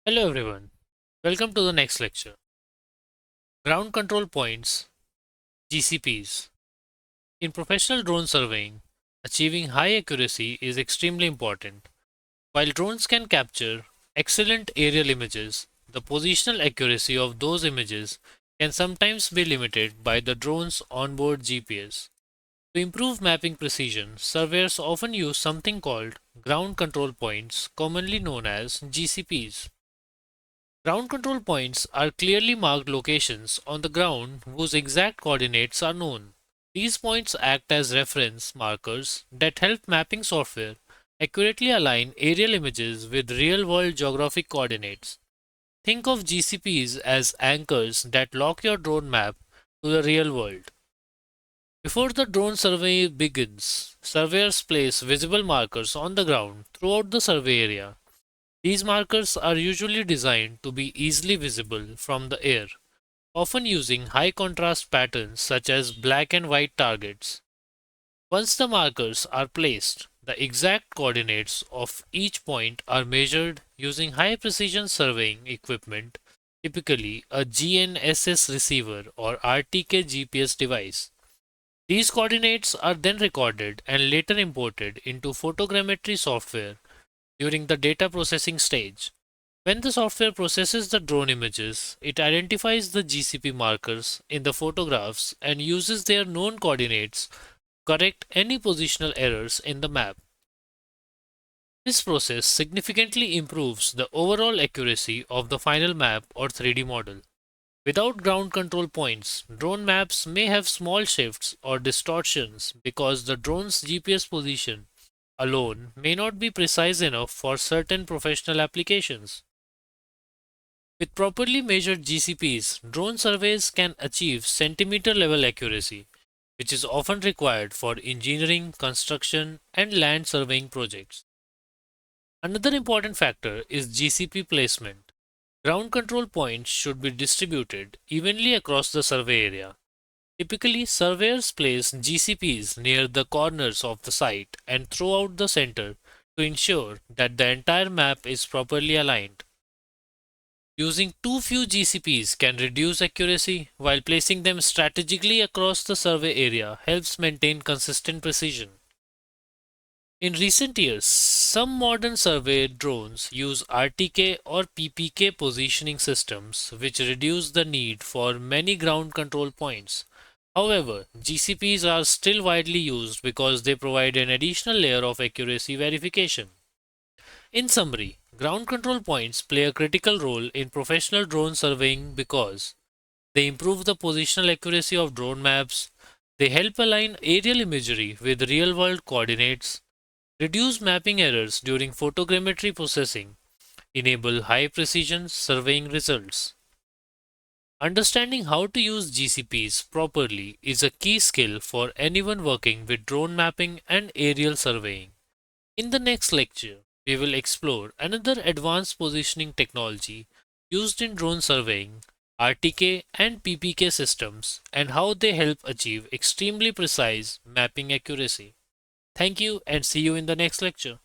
Hello everyone, welcome to the next lecture. Ground Control Points GCPs. In professional drone surveying, achieving high accuracy is extremely important. While drones can capture excellent aerial images, the positional accuracy of those images can sometimes be limited by the drone's onboard GPS. To improve mapping precision, surveyors often use something called ground control points, commonly known as GCPs. Ground control points are clearly marked locations on the ground whose exact coordinates are known. These points act as reference markers that help mapping software accurately align aerial images with real world geographic coordinates. Think of GCPs as anchors that lock your drone map to the real world. Before the drone survey begins, surveyors place visible markers on the ground throughout the survey area. These markers are usually designed to be easily visible from the air, often using high contrast patterns such as black and white targets. Once the markers are placed, the exact coordinates of each point are measured using high precision surveying equipment, typically a GNSS receiver or RTK GPS device. These coordinates are then recorded and later imported into photogrammetry software during the data processing stage. When the software processes the drone images, it identifies the GCP markers in the photographs and uses their known coordinates to correct any positional errors in the map. This process significantly improves the overall accuracy of the final map or 3D model. Without ground control points, drone maps may have small shifts or distortions because the drone's GPS position alone may not be precise enough for certain professional applications. With properly measured GCPs, drone surveys can achieve centimeter level accuracy, which is often required for engineering, construction, and land surveying projects. Another important factor is GCP placement. Ground control points should be distributed evenly across the survey area. Typically, surveyors place GCPs near the corners of the site and throughout the center to ensure that the entire map is properly aligned. Using too few GCPs can reduce accuracy, while placing them strategically across the survey area helps maintain consistent precision. In recent years, some modern survey drones use RTK or PPK positioning systems, which reduce the need for many ground control points. However, GCPs are still widely used because they provide an additional layer of accuracy verification. In summary, ground control points play a critical role in professional drone surveying because they improve the positional accuracy of drone maps, they help align aerial imagery with real world coordinates, reduce mapping errors during photogrammetry processing, enable high precision surveying results. Understanding how to use GCPs properly is a key skill for anyone working with drone mapping and aerial surveying. In the next lecture, we will explore another advanced positioning technology used in drone surveying, RTK and PPK systems, and how they help achieve extremely precise mapping accuracy. Thank you and see you in the next lecture.